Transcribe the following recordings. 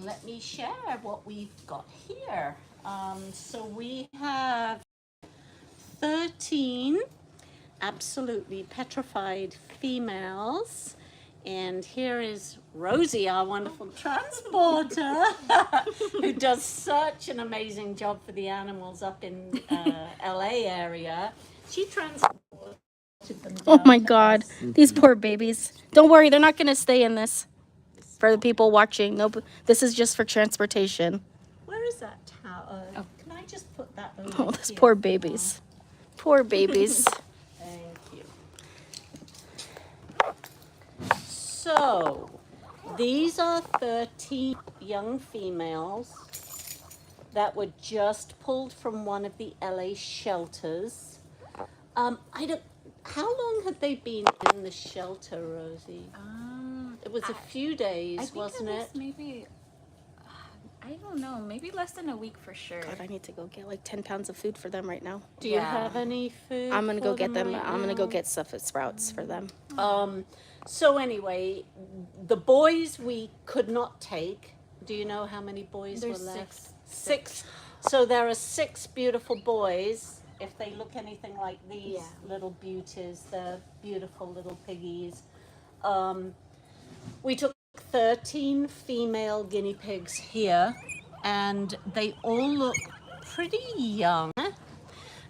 let me share what we've got here. So we have 13 absolutely petrified females. And here is Rosie, our wonderful transporter, who does such an amazing job for the animals up in LA area. She transported them down. Oh my to God, us. these poor babies. Don't worry, they're not gonna stay in this. For the people watching, nope. This is just for transportation. Where is that tower? Oh. Can I just put that over Oh, those here poor for now? babies. Poor babies. Thank you. So, these are 13 young females that were just pulled from one of the LA shelters. I don't. How long had they been in the shelter, Rosie? It was a few days, I think wasn't it was it? maybe, I don't know, maybe less than a week for sure. God, I need to go get like 10 pounds of food for them right now. Do you Yeah. have any food? I'm gonna go for get them. right I'm gonna go now? get stuff at Sprouts for them. So anyway, the boys we could not take. Do you know how many boys There's were left? six. Six. So there are 6 beautiful boys. If they look anything like these Yeah. little beauties, they're beautiful little piggies. We took 13 female guinea pigs here, and they all look pretty young.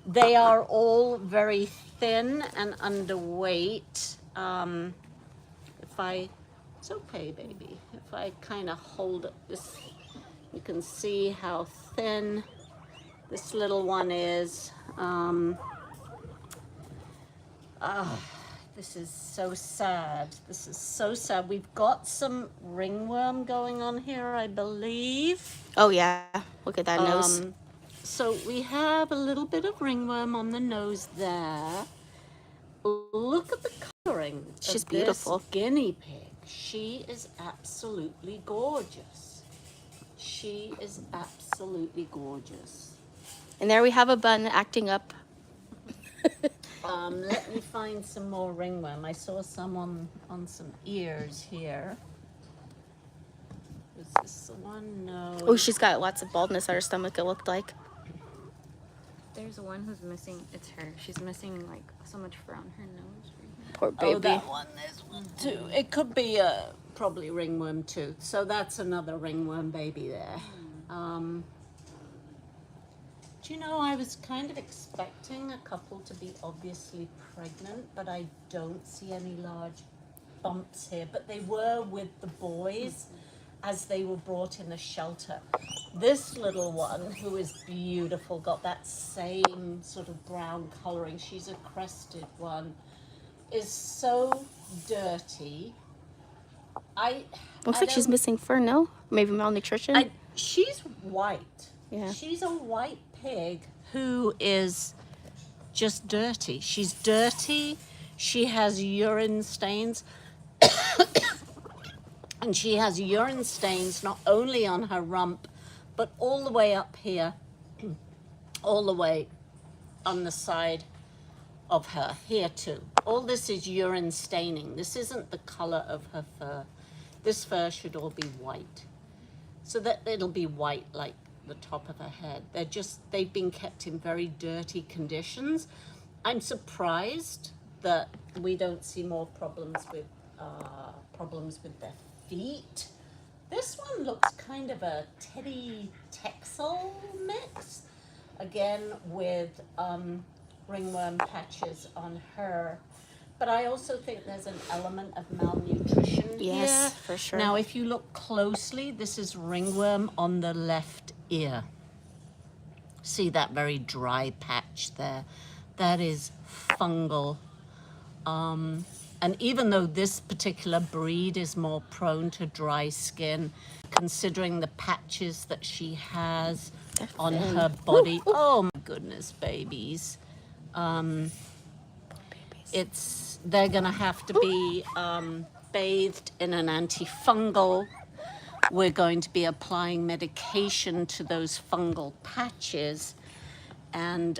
They are all very thin and underweight. It's okay, baby. If I kind of hold up this, you can see how thin this little one is. This is so sad. This is so sad. We've got some ringworm going on here, I believe. Oh yeah, look at that nose. So we have a little bit of ringworm on the nose there. Look at the coloring. She's of beautiful. This guinea pig. She is absolutely gorgeous. She is absolutely gorgeous. And there we have a bun acting up. Let me find some more ringworm. I saw some on some ears here. Was this the one? No. Oh, she's got lots of baldness on her stomach, it looked like. There's one who's missing, it's her. She's missing like so much fur on her nose right here. Poor baby. Oh, that one. There's one too. It could be probably ringworm too. So that's another ringworm baby there. Do you know, I was kind of expecting a couple to be obviously pregnant, but I don't see any large bumps here. But they were with the boys as they were brought in the shelter. This little one, who is beautiful, got that same sort of brown coloring. She's a crested one. Is so dirty. Looks like she's missing fur, no? Maybe malnutrition? She's white. Yeah. She's a white pig who is just dirty. She's dirty. She has urine stains. And she has urine stains not only on her rump, but all the way up here, all the way on the side of her, here too. All this is urine staining. This isn't the color of her fur. This fur should all be white. So that it'll be white like the top of her head. They've been kept in very dirty conditions. I'm surprised that we don't see more problems with their feet. This one looks kind of a Teddy Texel mix, again with ringworm patches on her. But I also think there's an element of malnutrition Yes, here. for sure. Now, if you look closely, this is ringworm on the left ear. See that very dry patch there? That is fungal. And even though this particular breed is more prone to dry skin, considering the patches that she has on her body, oh my goodness, babies. They're gonna have to be bathed in an antifungal. We're going to be applying medication to those fungal patches, and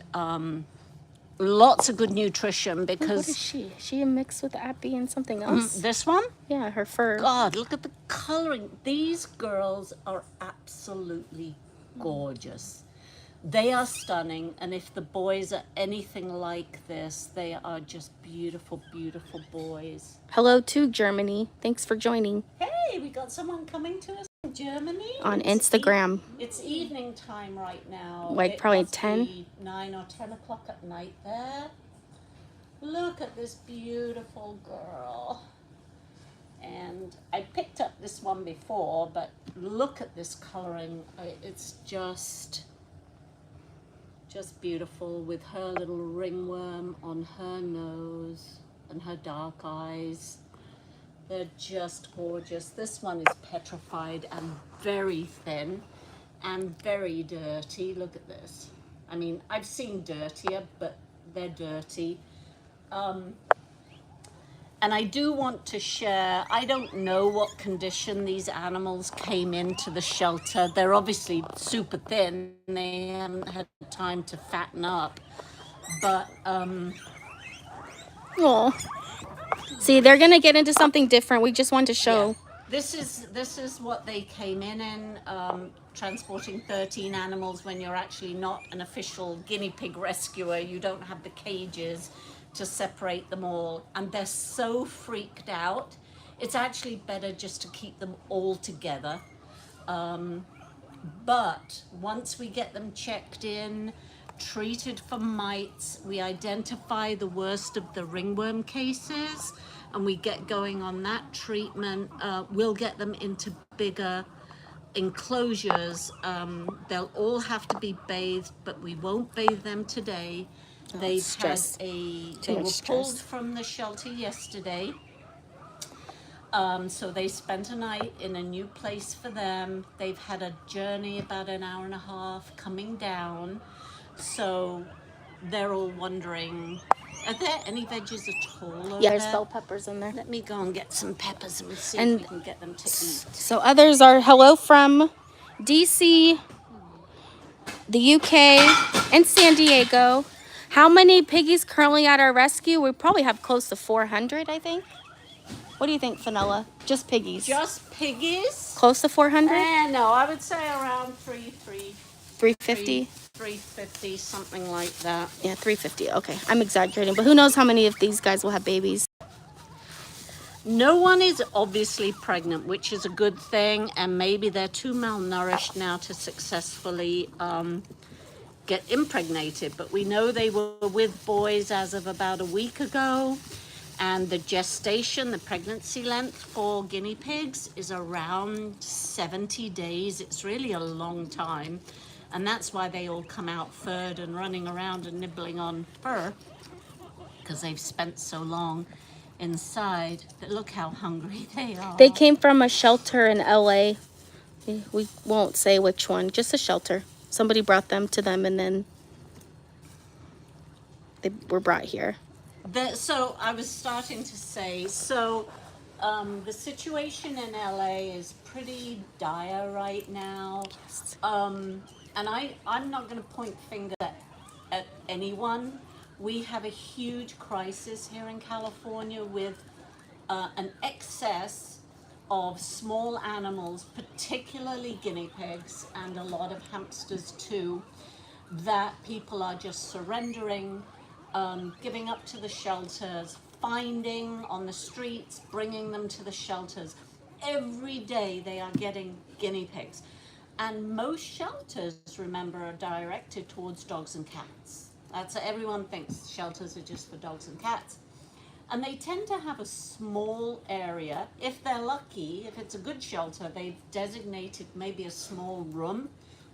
lots of good nutrition What is because she? Is she a mix with Appy and something else? this one, Yeah, her fur. God, look at the coloring. These girls are absolutely gorgeous. They are stunning, and if the boys are anything like this, they are just beautiful, beautiful boys. Hello to Germany. Thanks for joining Hey, we got someone coming to us from Germany. on It's Instagram. It's evening time right now. Like It probably must 10? be 9 or 10 o'clock at night there. Look at this beautiful girl. And I picked up this one before, but look at this coloring. It's just beautiful with her little ringworm on her nose and her dark eyes. They're just gorgeous. This one is petrified and very thin and very dirty. Look at this. I mean, I've seen dirtier, but they're dirty. And I do want to share, I don't know what condition these animals came into the shelter. They're obviously super thin. They haven't had time to fatten up. But Oh. See, they're gonna get into something different. We just wanted to show. this is what they came in, transporting 13 animals when you're actually not an official guinea pig rescuer. You don't have the cages to separate them all, and they're so freaked out. It's actually better just to keep them all together. But once we get them checked in, treated for mites, we identify the worst of the ringworm cases, and we get going on that treatment. We'll get them into bigger enclosures. They'll all have to be bathed, but we won't bathe them today. They've stress. had Too they much were stress. pulled from the shelter yesterday. So they spent a night in a new place for them. They've had a journey about an hour and a half coming down. So they're all wondering, are there any veggies at all over Yeah, there's there? bell peppers in there. Let me go and get some peppers and see And if we can get them to eat. So others are hello from DC, the UK, and San Diego. How many piggies currently at our rescue? We probably have close to 400, I think. What do you think, Fenella? Just piggies. Just piggies? Close to 400? No, I would say around 350? 350, something like that. Yeah, 350. Okay, I'm exaggerating, but who knows how many of these guys will have babies? No one is obviously pregnant, which is a good thing, and maybe they're too malnourished now to successfully get impregnated. But we know they were with boys as of about a week ago, and the gestation, the pregnancy length for guinea pigs is around 70 days. It's really a long time, and that's why they all come out furred and running around and nibbling on fur, because they've spent so long inside. But look how hungry they are. They came from a shelter in LA. We won't say which one, just a shelter. Somebody brought them to them, and then they were brought here. So I was starting to say, the situation in LA is pretty dire right now. And I'm not going to point fingers at anyone. We have a huge crisis here in California with an excess of small animals, particularly guinea pigs and a lot of hamsters too, that people are just surrendering, giving up to the shelters, finding on the streets, bringing them to the shelters. Every day they are getting guinea pigs. And most shelters, remember, are directed towards dogs and cats. That's everyone thinks shelters are just for dogs and cats. And they tend to have a small area. If they're lucky, if it's a good shelter, they've designated maybe a small room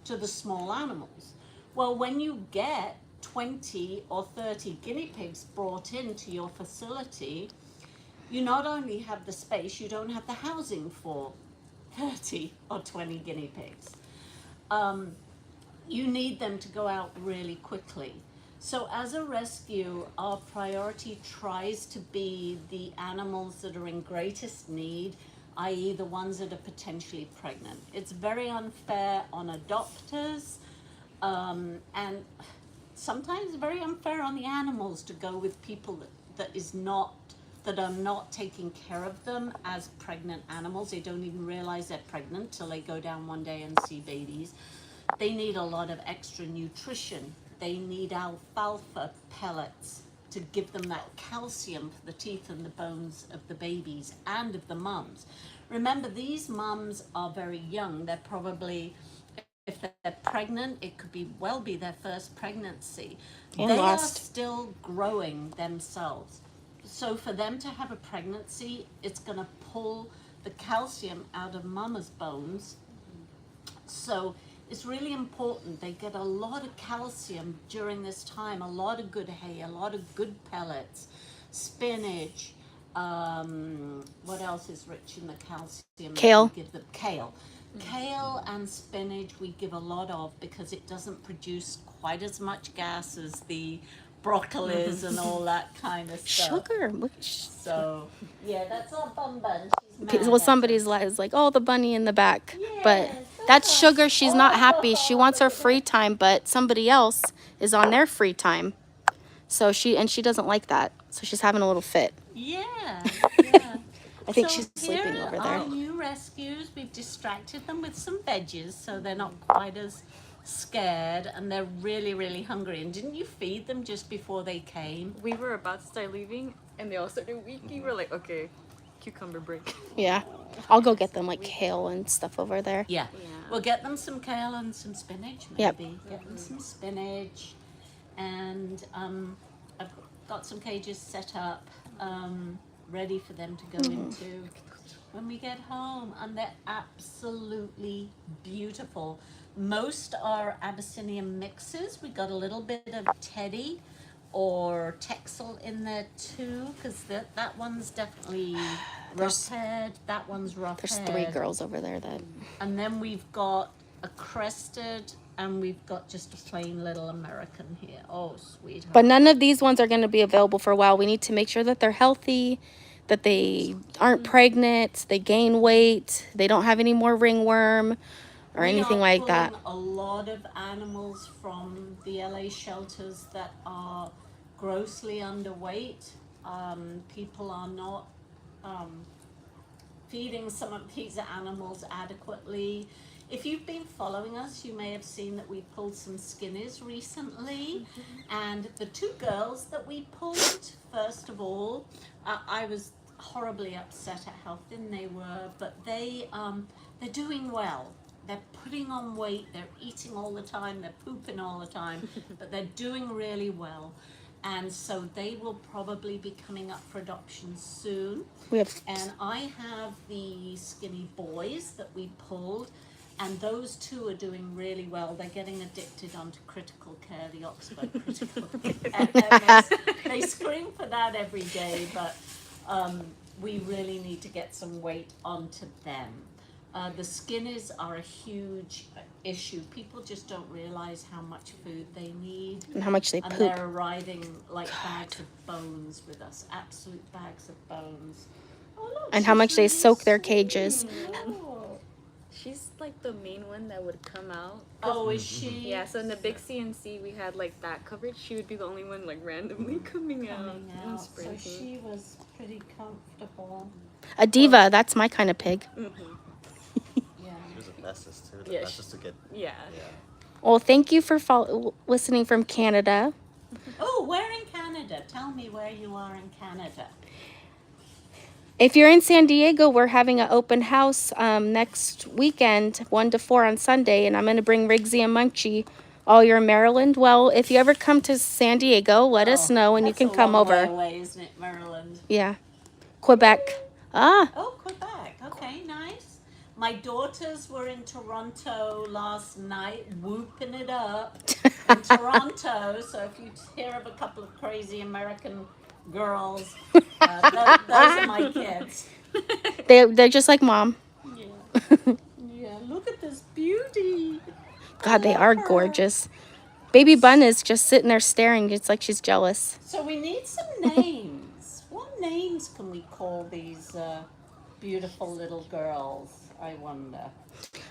to the small animals. Well, when you get 20 or 30 guinea pigs brought into your facility, you not only have the space, you don't have the housing for 30 or 20 guinea pigs. You need them to go out really quickly. So as a rescue, our priority tries to be the animals that are in greatest need, i.e. the ones that are potentially pregnant. It's very unfair on adopters, and sometimes very unfair on the animals to go with people that are not taking care of them as pregnant animals. They don't even realize they're pregnant till they go down one day and see babies. They need a lot of extra nutrition. They need alfalfa pellets to give them that calcium for the teeth and the bones of the babies and of the mums. Remember, these mums are very young. They're probably, if they're pregnant, it could be their first pregnancy. And they lost. are still growing themselves. So for them to have a pregnancy, it's going to pull the calcium out of mama's bones. So it's really important. They get a lot of calcium during this time, a lot of good hay, a lot of good pellets, spinach. What else is rich in the calcium? Kale. We give them kale. Kale and spinach we give a lot of because it doesn't produce quite as much gas as the broccolis and all that kind of stuff. Sugar. So, yeah, that's our Bun Bun. She's mad Well, at somebody's us. is like, oh, the bunny in the back. But Yes, that's that's Sugar. She's not happy. She wants her look at free time, but somebody else is on their free time. So she doesn't like that. So she's having a little fit. Yeah, yeah. I think So she's sleeping here over are there. our new rescues. We've distracted them with some veggies so they're not quite as scared, and they're really, really hungry. And didn't you feed them just before they came? We were about to start leaving, and they all started weaking. We're like, okay, cucumber break. Yeah. I'll go get them like kale and stuff over there. Yeah. Yeah. We'll get them some kale and some spinach, Yep. maybe. Get them some spinach. And I've got some cages set up, ready for them to go into when we get home. And they're absolutely beautiful. Most are Abyssinian mixes. We got a little bit of Teddy or Texel in there too, because that one's definitely rough-haired. That one's rough-haired. There's 3 girls over there that. And then we've got a crested, and we've got just a plain little American here. Oh, sweetheart. But none of these ones are going to be available for a while. We need to make sure that they're healthy, that they aren't pregnant, they gain weight, they don't have any more ringworm or anything like that. We are pulling a lot of animals from the LA shelters that are grossly underweight. People are not feeding some of these animals adequately. If you've been following us, you may have seen that we pulled some skinnies recently. And the 2 girls that we pulled, first of all, I was horribly upset at how thin they were, but they're doing well. They're putting on weight, they're eating all the time, they're pooping all the time, but they're doing really well. And so they will probably be coming up for adoption soon. We have And I have the skinny boys that we pulled, and those 2 are doing really well. They're getting addicted onto critical care, the Oxford critical care. And they scream for that every day, but we really need to get some weight onto them. The skinnies are a huge issue. People just don't realize how much food they need. and how much they And poop. they're arriving like bags of bones with us, absolute bags of bones. Oh, look, And how she's much they really soak their sweet. cages. Oh. She's like the main one that would come out. Oh, is she? Yeah, so in the big CNC, we had like that coverage. She would be the only one like randomly coming out Coming and out. So sprinting. she was pretty comfortable. A diva, that's my kind of pig. Yeah. She was the fastest too. The Yeah, fastest to get. Yeah. Yeah. Well, thank you for listening from Canada. Oh, where in Canada? Tell me where you are in Canada. If you're in San Diego, we're having an open house next weekend, 1 to 4 on Sunday, and I'm going to bring Rigsy and Munchie. Oh, you're in Maryland? Well, if you ever come to San Diego, let us know and you That's can a come long way over. away, isn't it, Maryland? Yeah. Quebec. Ah, Oh, Quebec. Okay, nice. My daughters were in Toronto last night, whooping it up in Toronto. So if you hear of a couple of crazy American girls, those are my kids. they're just like Mom. Yeah. Yeah. Look at this beauty. God, they are Love her. gorgeous. Baby Bun is just sitting there staring. It's like she's jealous. So we need some names. What names can we call these beautiful little girls? I wonder?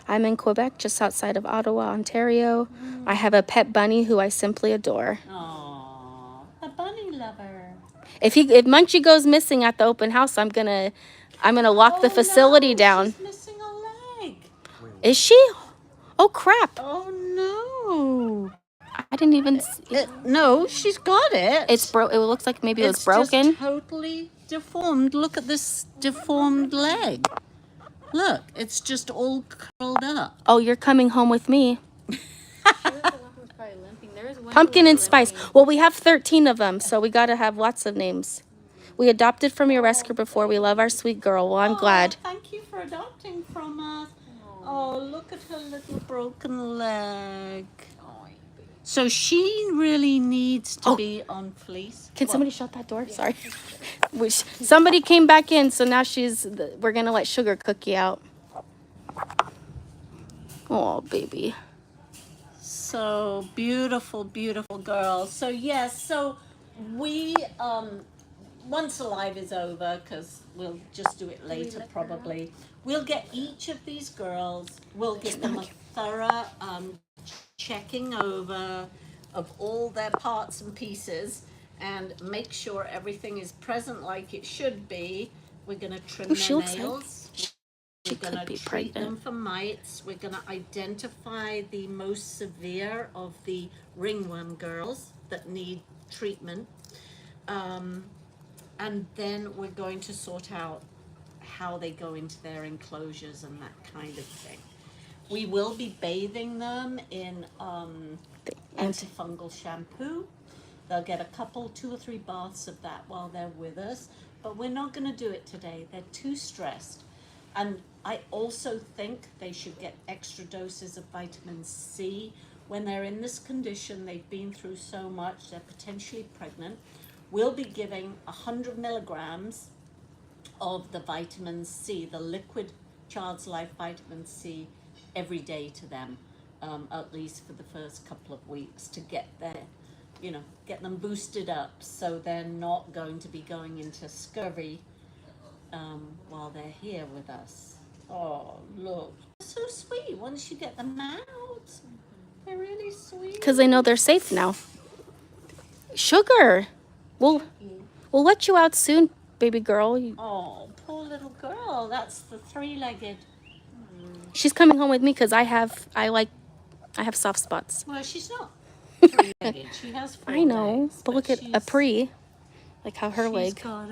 I'm in Quebec, just outside of Ottawa, Ontario. I have a pet bunny who I simply adore. Aww, a bunny lover. If Munchie goes missing at the open house, I'm gonna lock the facility no, down. She's missing a leg. Is she? Oh crap! Oh no. I didn't even. No, she's got it. It looks like maybe it was It's broken. just totally deformed. Look at this deformed leg. Look, it's just all curled up. Oh, you're coming home with me. She was the one who was probably limping. There was one who Pumpkin was and spice. limping. Well, we have 13 of them, so we gotta have lots of names. We adopted from your rescue before. We love our sweet girl. Well, I'm glad. Thank you for adopting from us. Oh, look at her little broken leg. So she really needs to be on fleece. Can somebody shut that door? Sorry. Somebody came back in, so now we're gonna let Sugar Cookie out. Oh, baby. So beautiful, beautiful girl. So yes, so we once Alive is over, because we'll just do it later probably. We'll get each of these girls. We'll give them a thorough checking over of all their parts and pieces, and make sure everything is present like it should be. We're gonna trim she their looks like nails. she We're going could to be treat them pregnant. for mites. We're going to identify the most severe of the ringworm girls that need treatment. And then we're going to sort out how they go into their enclosures and that kind of thing. We will be bathing them in antifungal shampoo. They'll get a couple, 2 or 3 baths of that while they're with us. But we're not going to do it today. They're too stressed. And I also think they should get extra doses of vitamin C. When they're in this condition, they've been through so much, they're potentially pregnant. We'll be giving 100 milligrams of the vitamin C, the liquid Child's Life vitamin C, every day to them, at least for the first couple of weeks, to get get them boosted up so they're not going to be going into scurvy while they're here with us. Oh, look. They're so sweet once you get them out. They're really sweet. Because they know they're safe now. Sugar, we'll let you out soon, baby girl. Oh, poor little girl. That's the 3-legged. She's coming home with me because I have soft spots. Well, she's not 3-legged. She has 4 I know, legs, but look at she's- Apri, like how her she's leg. got,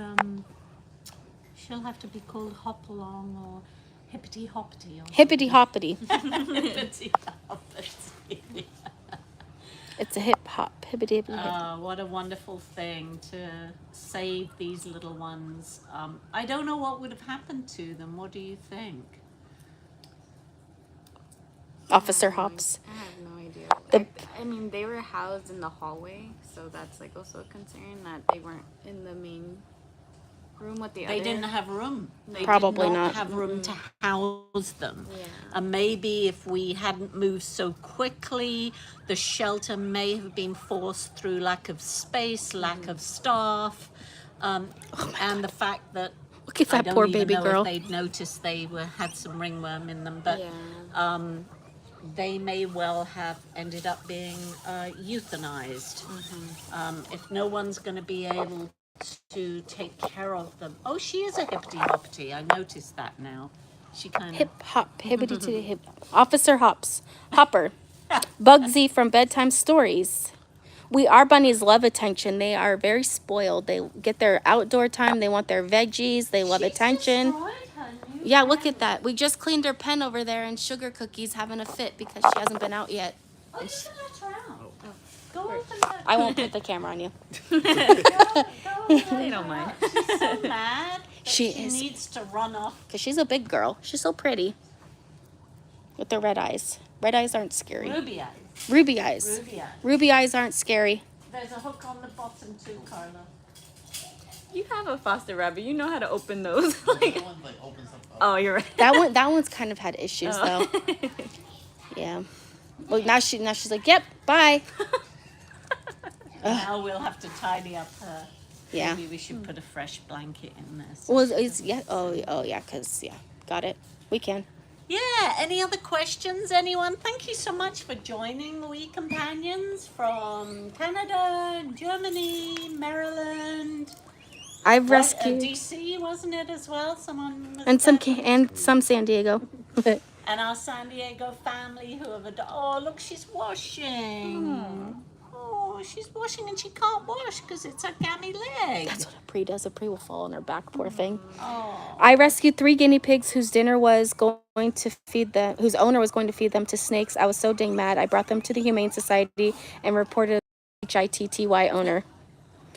she'll have to be called Hopalong or Hippity Hoppity. Or Hippity hoppity. Hippity Hoppity. It's a hip hop. Hippity hippity hip. What a wonderful thing to save these little ones. I don't know what would have happened to them. What do you think? Officer Hops. I have no idea. The- I mean, they were housed in the hallway, so that's like also a concern that they weren't in the main room with the They other. didn't have room. They Probably did not. have room to house them. Yeah. And maybe if we hadn't moved so quickly, the shelter may have been forced through lack of space, lack of staff, and the fact that Look at I that don't poor even baby know girl. if they'd noticed they had some ringworm in them, but Yeah. they may well have ended up being euthanized. If no one's going to be able to take care of them. Oh, she is a hippity hoppity. I noticed that now. She kind of... Hip hop. Hippity to the hip. Officer Hops. Hopper. Bugsy from Bedtime Stories. Our bunnies love attention. They are very spoiled. They get their outdoor time. They want their veggies. They love attention. Yeah, look at that. We just cleaned her pen over there, and Sugar Cookie's having a fit because she hasn't been out yet. Oh, you can let her out. Go open the... I won't put the camera on you. They don't mind. She's so mad that She she is. needs to run off. Because she's a big girl. She's so pretty. With the red eyes. Red eyes aren't scary. Ruby eyes. Ruby eyes. Ruby eyes. Ruby eyes aren't scary. There's a hook on the bottom too, Carla. You have a foster rabbit. You know how to open those. Like, That one, like, opens up. oh, you're right. That one's kind of had issues Oh. though. Yeah. Well, now she's like, yep, bye. Now we'll have to tidy up her. Yeah. Maybe we should put a fresh blanket in there. Well, it's yeah. Oh yeah. Cause yeah, got it. We can. Yeah, any other questions, anyone? Thank you so much for joining We Companions from Canada, Germany, Maryland. I've What, rescued DC, wasn't it as well? Someone was and some there. and some San Diego. And our San Diego family who have oh, look, she's washing. Oh, she's washing and she can't wash because it's her gammy leg. That's what a Pri does. A Pri will fall on her back, poor thing. Oh. I rescued 3 guinea pigs whose dinner was going to feed them, whose owner was going to feed them to snakes. I was so dang mad. I brought them to the Humane Society and reported HITTY owner.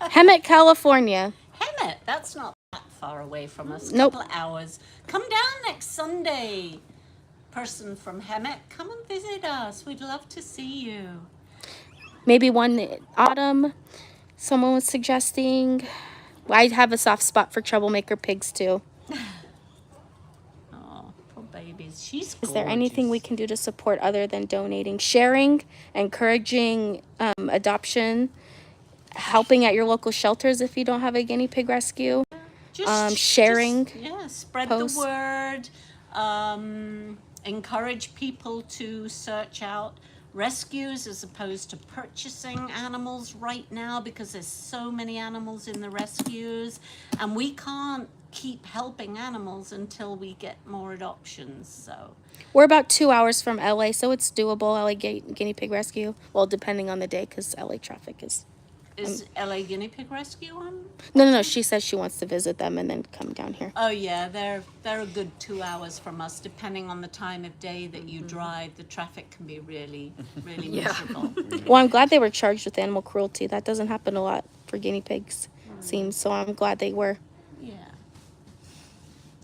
Hemet, California. Hemet, that's not that far away from us. Nope. Couple of hours. Come down next Sunday. Person from Hemet, come and visit us. We'd love to see you. Maybe one autumn. Someone was suggesting. I have a soft spot for troublemaker pigs too. Oh, poor babies. She's Is there anything we can do to support other than donating? Sharing, encouraging adoption, helping at your local shelters if you don't have a guinea pig rescue. Sharing yeah, spread posts. the word. Encourage people to search out rescues as opposed to purchasing animals right now because there's so many animals in the rescues, and we can't keep helping animals until we get more adoptions. So We're about 2 hours from LA, so it's doable. LA guinea pig rescue. Well, depending on the day, because LA traffic is. is LA Guinea Pig Rescue on? No. She says she wants to visit them and then come down here. Oh yeah, they're a good 2 hours from us. Depending on the time of day that you drive, the traffic can be really miserable. Well, I'm glad they were charged with animal cruelty. That doesn't happen a lot for guinea pigs, seems. So I'm glad they were. Yeah.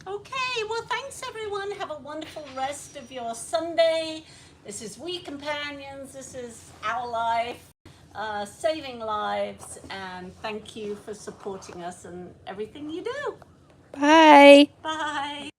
Okay, well, thanks everyone. Have a wonderful rest of your Sunday. This is We Companions. This is our life, saving lives, and thank you for supporting us and everything you do. Bye. Bye.